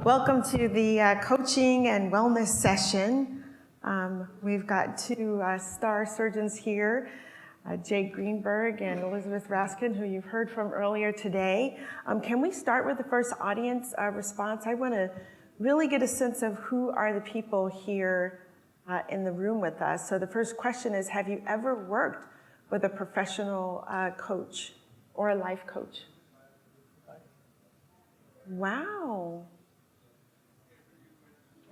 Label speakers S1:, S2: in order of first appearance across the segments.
S1: Welcome to the coaching and wellness session. We've got two star surgeons here, Jake Greenberg and Elizabeth Raskin, who you've heard from earlier today. Can we start with the first audience response? I want to really get a sense of who are the people here in the room with us. So the first question is, have you ever worked with a professional coach or a life coach? Wow.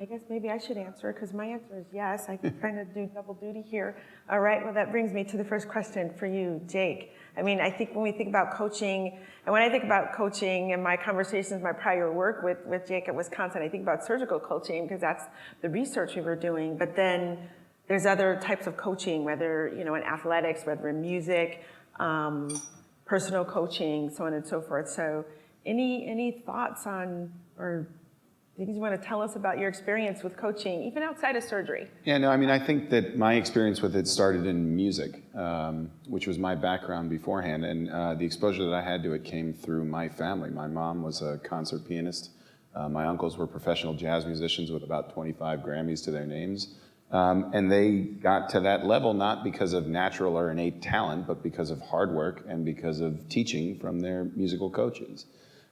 S1: I guess maybe I should answer because my answer is yes. I can kind of do double duty here. All right, well, that brings me to the first question for you, Jake. I mean, I think when we think about coaching, and when I think about coaching in my conversations, my prior work with Jake at Wisconsin, I think about surgical coaching because that's the research we were doing. But then there's other types of coaching, whether, in athletics, whether in music, personal coaching, so on and so forth. So any thoughts on, or things you want to tell us about your experience with coaching, even outside of surgery?
S2: Yeah, no, I mean, I think that my experience with it started in music, which was my background beforehand, and the exposure that I had to it came through my family. My mom was a concert pianist. My uncles were professional jazz musicians with about 25 Grammys to their names. And they got to that level not because of natural or innate talent, but because of hard work and because of teaching from their musical coaches.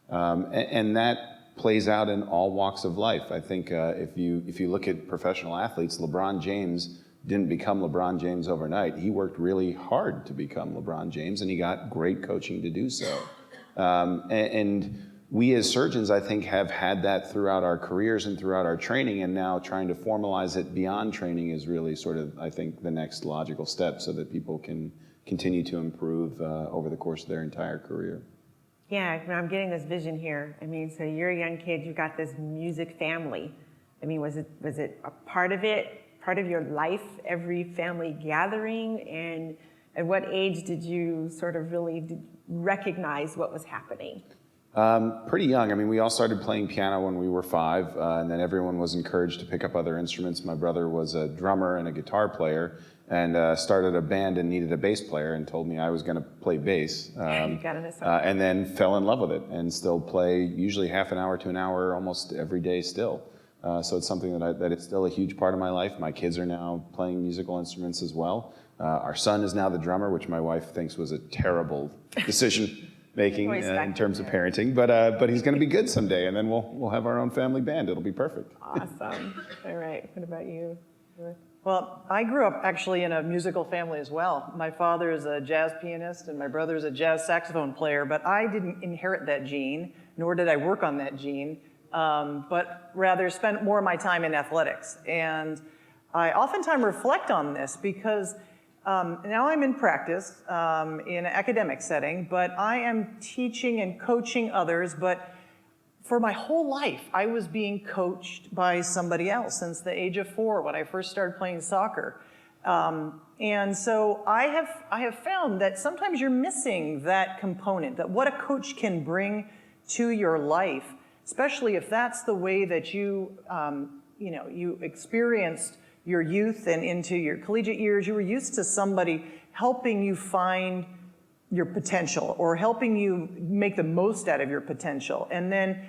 S2: And that plays out in all walks of life. I think if you look at professional athletes, LeBron James didn't become LeBron James overnight. He worked really hard to become LeBron James, and he got great coaching to do so. And we as surgeons, I think, have had that throughout our careers and throughout our training, and now trying to formalize it beyond training is really sort of, I think, the next logical step so that people can continue to improve over the course of their entire career.
S1: Yeah, I'm getting this vision here. I mean, so you're a young kid, you got this music family. I mean, was it a part of it, part of your life, every family gathering? And at what age did you sort of really recognize what was happening?
S2: Pretty young. I mean, we all started playing piano when we were 5, and then everyone was encouraged to pick up other instruments. My brother was a drummer and a guitar player, and started a band and needed a bass player and told me I was going to play bass. And then fell in love with it and still play usually half an hour to an hour almost every day still. So it's something that it's still a huge part of my life. My kids are now playing musical instruments as well. Our son is now the drummer, which my wife thinks was a terrible decision making in terms of parenting, but he's going to be good someday, and then we'll have our own family band. It'll be perfect.
S1: Awesome. All right. What about you?
S3: Well, I grew up actually in a musical family as well. My father is a jazz pianist and my brother is a jazz saxophone player, but I didn't inherit that gene, nor did I work on that gene, but rather spent more of my time in athletics. And I oftentimes reflect on this because now I'm in practice in an academic setting, but I am teaching and coaching others, but for my whole life, I was being coached by somebody else since the age of 4 when I first started playing soccer. And so I have found that sometimes you're missing that component, that what a coach can bring to your life, especially if that's the way that you experienced your youth and into your collegiate years. You were used to somebody helping you find your potential or helping you make the most out of your potential. And then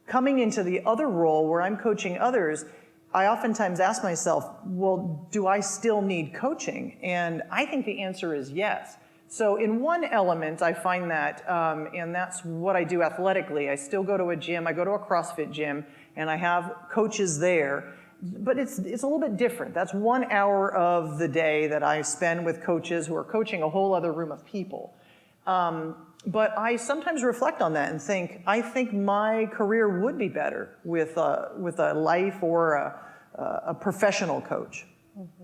S3: coming into the other role where I'm coaching others, I oftentimes ask myself, well, do I still need coaching? And I think the answer is yes. So in one element, I find that, and that's what I do athletically. I still go to a gym. I go to a CrossFit gym, and I have coaches there. But it's a little bit different. That's 1 hour of the day that I spend with coaches who are coaching a whole other room of people. But I sometimes reflect on that and think, I think my career would be better with a life or a professional coach.
S1: Mm-hmm.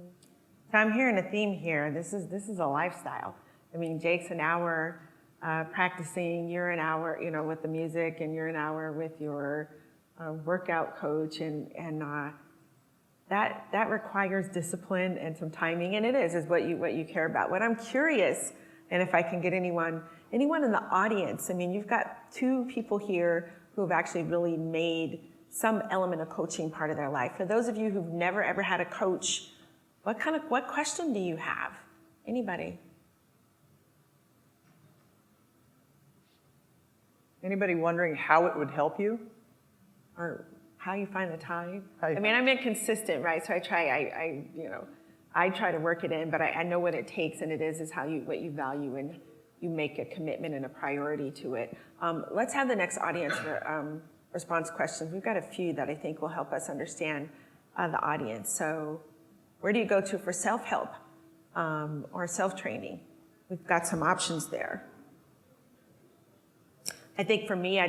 S1: So I'm hearing a theme here. This is a lifestyle. I mean, Jake's an hour practicing, you're an hour, with the music, and you're an hour with your workout coach, and that requires discipline and some timing, and it is what you care about. What I'm curious, and if I can get anyone in the audience, I mean, you've got 2 people here who have actually really made some element of coaching part of their life. For those of you who've never ever had a coach, what question do you have? Anybody?
S3: Anybody wondering how it would help you?
S1: Or how you find the time.
S3: How you
S1: I mean, I'm inconsistent, right? So I try to work it in, but I know what it takes, and it is how what you value, and you make a commitment and a priority to it. Let's have the next audience response questions. We've got a few that I think will help us understand the audience. So where do you go to for self-help or self-training? We've got some options there. I think for me,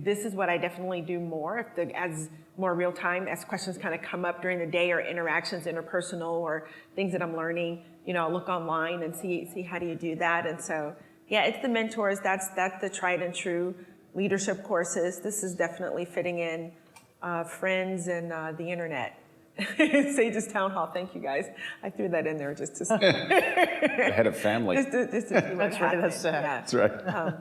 S1: this is what I definitely do more, as more real time, as questions kind of come up during the day, or interactions, interpersonal, or things that I'm learning, I'll look online and see how do you do that. And so, yeah, it's the mentors, that's the tried and true leadership courses. This is definitely fitting in friends and the internet. Sage's Townhall, thank you guys. I threw that in there just to see.
S2: The head of family.
S1: just to see what
S3: That's right,
S1: happened.
S3: that's
S1: Yeah.
S2: That's right.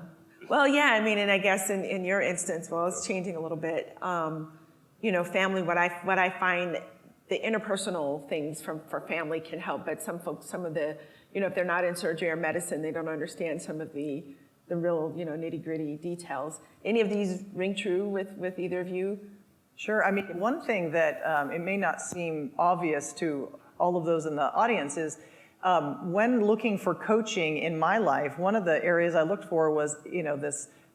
S1: Well, yeah, I mean, and I guess in your instance, well, it's changing a little bit. Family, what I find, the interpersonal things for family can help, but some folks, some of the, if they're not in surgery or medicine, they don't understand some of the real, nitty gritty details. Any of these ring true with either of you?
S3: Sure. I mean, one thing that it may not seem obvious to all of those in the audience is when looking for coaching in my life, one of the areas I looked for was,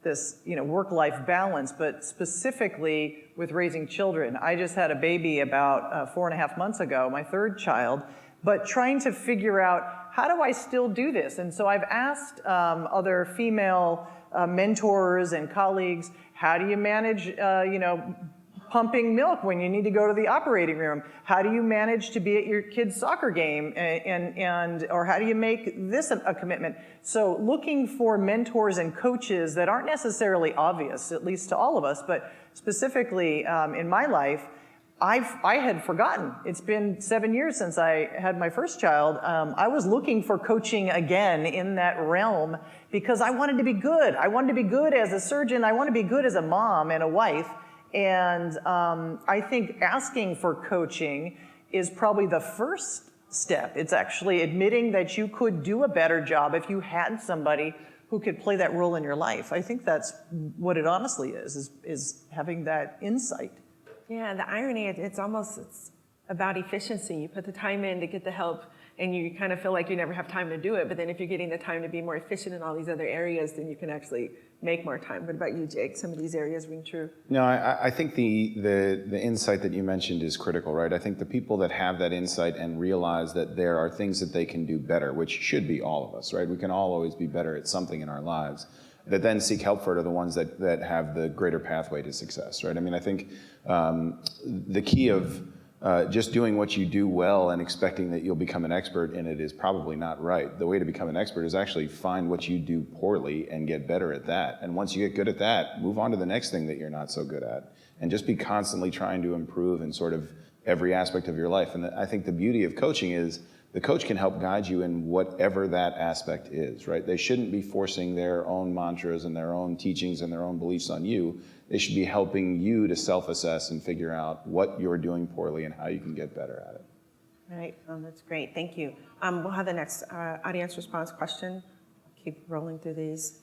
S3: this work-life balance, but specifically with raising children. I just had a baby about 4.5 months ago, my third child, but trying to figure out, how do I still do this? And so I've asked other female mentors and colleagues, how do you manage, pumping milk when you need to go to the operating room? How do you manage to be at your kid's soccer game, or how do you make this a commitment? So looking for mentors and coaches that aren't necessarily obvious, at least to all of us, but specifically in my life, I had forgotten. It's been 7 years since I had my first child. I was looking for coaching again in that realm because I wanted to be good. I wanted to be good as a surgeon. I wanted to be good as a mom and a wife. And I think asking for coaching is probably the first step. It's actually admitting that you could do a better job if you had somebody who could play that role in your life. I think that's what it honestly is having that insight.
S1: Yeah, the irony, it's about efficiency. You put the time in to get the help, and you kind of feel like you never have time to do it. But then if you're getting the time to be more efficient in all these other areas, then you can actually make more time. What about you, Jake? Some of these areas ring true?
S2: No, I think the insight that you mentioned is critical, right? I think the people that have that insight and realize that there are things that they can do better, which should be all of us, right? We can all always be better at something in our lives, that then seek help for it are the ones that have the greater pathway to success, right? I mean, I think the key of just doing what you do well and expecting that you'll become an expert in it is probably not right. The way to become an expert is actually find what you do poorly and get better at that. And once you get good at that, move on to the next thing that you're not so good at. And just be constantly trying to improve in sort of every aspect of your life. And I think the beauty of coaching is the coach can help guide you in whatever that aspect is, right? They shouldn't be forcing their own mantras and their own teachings and their own beliefs on you. They should be helping you to self-assess and figure out what you're doing poorly and how you can get better at it.
S1: Right, that's great, thank you. We'll have the next audience response question. I'll keep rolling through these.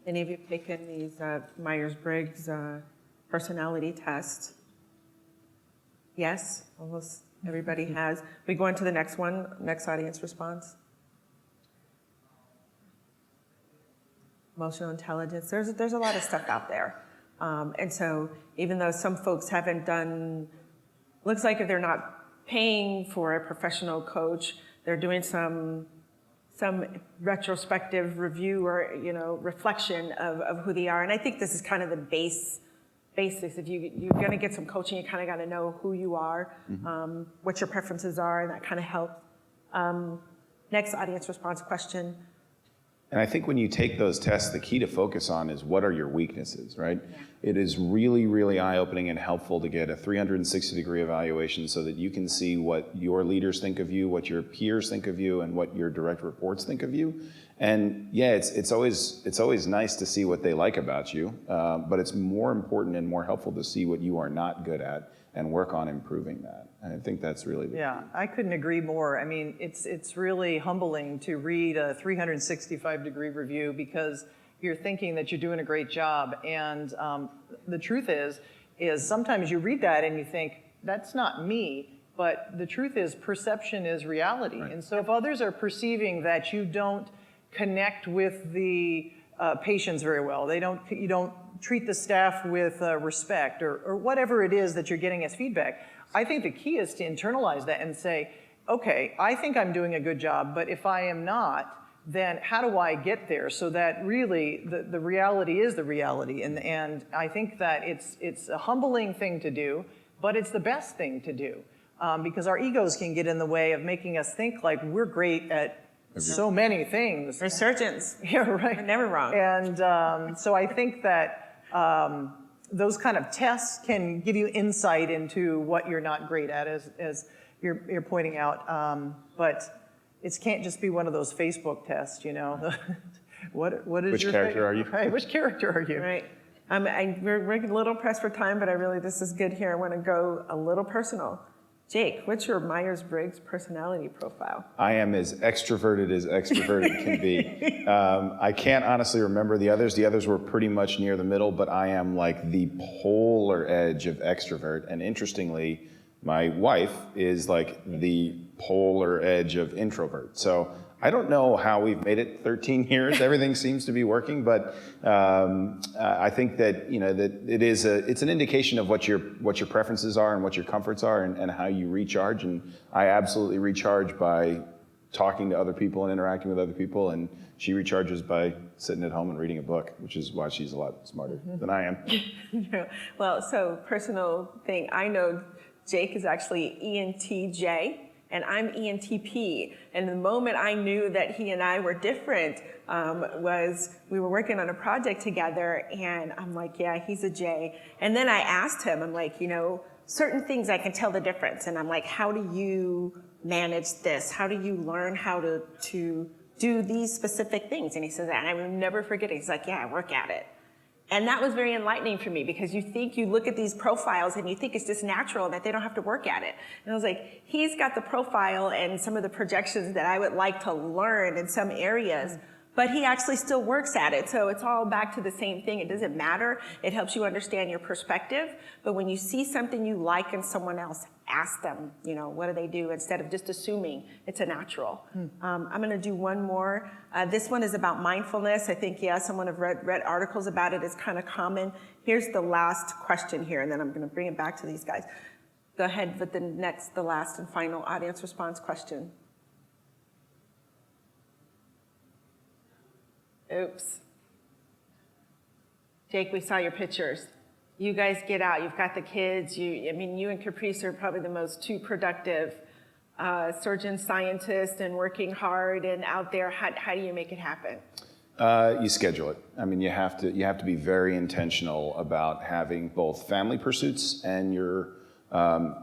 S1: Any of you taken these Myers-Briggs personality test? Yes, almost everybody has. We go on to the next one, next audience response. Emotional intelligence, there's a lot of stuff out there. And so even though some folks haven't done, looks like if they're not paying for a professional coach, they're doing some retrospective review or reflection of who they are. And I think this is kind of the basics. If you're going to get some coaching, you kind of got to know who you are, what your preferences are, and that kind of helps. Next audience response question.
S2: And I think when you take those tests, the key to focus on is what are your weaknesses, right? Yeah. It is really, really eye-opening and helpful to get a 360-degree evaluation so that you can see what your leaders think of you, what your peers think of you, and what your direct reports think of you. And yeah, it's always nice to see what they like about you, but it's more important and more helpful to see what you are not good at and work on improving that. And I think that's really the key.
S3: I couldn't agree more. I mean, it's really humbling to read a 365-degree review because you're thinking that you're doing a great job. And the truth is, is sometimes you read that and you think, that's not me, but the truth is perception is reality.
S2: Right.
S3: And so if others are perceiving that you don't connect with the patients very well, you don't treat the staff with respect, or whatever it is that you're getting as feedback, I think the key is to internalize that and say, okay, I think I'm doing a good job, but if I am not, then how do I get there so that really the reality is the reality? And I think that it's a humbling thing to do, but it's the best thing to do, because our egos can get in the way of making us think like we're great at so many things.
S1: We're surgeons.
S3: Yeah, right.
S1: We're never wrong.
S3: And so I think that those kind of tests can give you insight into what you're not great at, as you're pointing out. But it can't just be one of those Facebook tests, you know. What is
S2: Which
S3: your
S2: character are you?
S3: Right. Which character are you?
S1: Right. We're a little pressed for time, but this is good here. I want to go a little personal. Jake, what's your Myers-Briggs personality profile?
S2: I am as extroverted can be. I can't honestly remember the others. The others were pretty much near the middle, but I am like the polar edge of extrovert. And interestingly, my wife is like the polar edge of introvert. So I don't know how we've made it 13 years. Everything seems to be working, but I think that that it's an indication of what your preferences are and what your comforts are and how you recharge. And I absolutely recharge by talking to other people and interacting with other people, and she recharges by sitting at home and reading a book, which is why she's a lot smarter than I am.
S1: Well, so personal thing, I know Jake is actually ENTJ. And I'm ENTP. And the moment I knew that he and I were different was we were working on a project together, and I'm like, yeah, he's a J. And then I asked him, I'm like, certain things I can tell the difference. And I'm like, how do you manage this? How do you learn how to do these specific things? And he says, and I will never forget it. He's like, yeah, I work at it. And that was very enlightening for me, because you look at these profiles and you think it's just natural that they don't have to work at it. And I was like, he's got the profile and some of the projections that I would like to learn in some areas, but he actually still works at it. So it's all back to the same thing. It doesn't matter. It helps you understand your perspective. But when you see something you like in someone else, ask them, what do they do, instead of just assuming it's a natural. I'm going to do one more. This one is about mindfulness. I think, someone have read articles about it. It's kind of common. Here's the last question here, and then I'm going to bring it back to these guys. Go ahead with the last and final audience response question. Oops. Jake, we saw your pictures. You guys get out. You've got the kids. You and Caprice are probably the most two productive surgeon scientists and working hard and out there. How do you make it happen?
S2: You schedule it. You have to be very intentional about having both family pursuits and your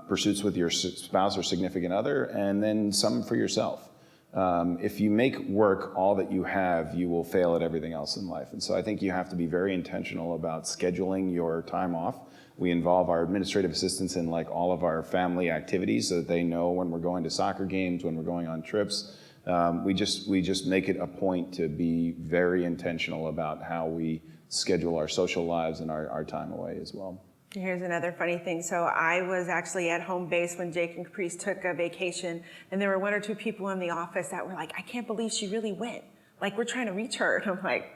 S2: pursuits with your spouse or significant other, and then some for yourself. If you make work all that you have, you will fail at everything else in life. And so I think you have to be very intentional about scheduling your time off. We involve our administrative assistants in like all of our family activities so that they know when we're going to soccer games, when we're going on trips. We just make it a point to be very intentional about how we schedule our social lives and our time away as well.
S1: Here's another funny thing. So I was actually at home base when Jake and Caprice took a vacation, and there were one or two people in the office that were like, I can't believe she really went. Like, we're trying to reach her. And I'm like,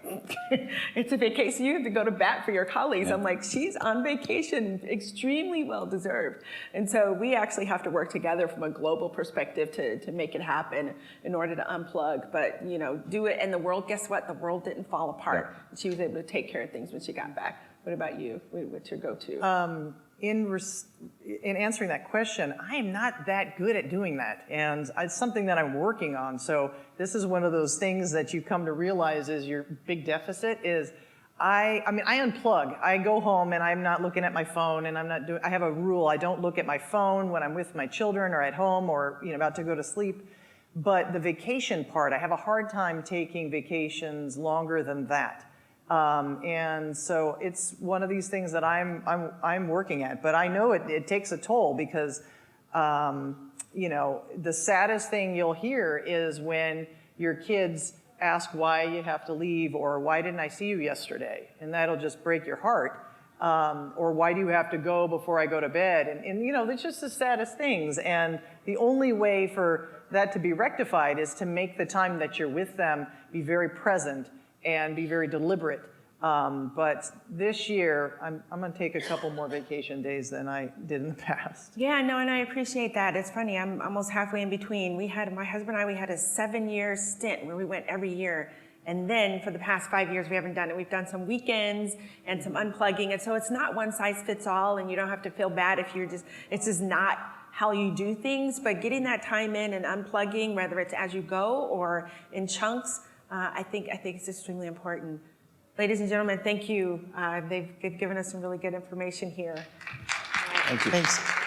S1: it's a vacation. You have to go to bat for your colleagues. Yeah. I'm like, she's on vacation, extremely well-deserved. And so we actually have to work together from a global perspective to make it happen in order to unplug. But, do it. And the world, guess what? The world didn't fall apart. Yeah. She was able to take care of things when she got back. What about you? What's your go-to? In answering that question, I am not that good at doing that. And it's something that I'm working on. So this is one of those things that you come to realize is your big deficit is I unplug. I go home and I'm not looking at my phone, and I have a rule. I don't look at my phone when I'm with my children or at home or about to go to sleep. But the vacation part, I have a hard time taking vacations longer than that. And so it's one of these things that I'm working at, but I know it takes a toll because, the saddest thing you'll hear is when your kids ask why you have to leave or why didn't I see you yesterday? And that'll just break your heart.
S3: or why do you have to go before I go to bed? And you know, it's just the saddest things. And the only way for that to be rectified is to make the time that you're with them be very present and be very deliberate. But this year, I'm going to take a couple more vacation days than I did in the past.
S1: Yeah, no, and I appreciate that. It's funny, I'm almost halfway in between. My husband and I, we had a 7-year stint where we went every year. And then for the past 5 years, we haven't done it. We've done some weekends and some unplugging. And so it's not one size fits all, and you don't have to feel bad if it's just not how you do things. But getting that time in and unplugging, whether it's as you go or in chunks, I think it's extremely important. Ladies and gentlemen, thank you. They've given us some really good information here.
S2: Thank you.
S3: Thanks.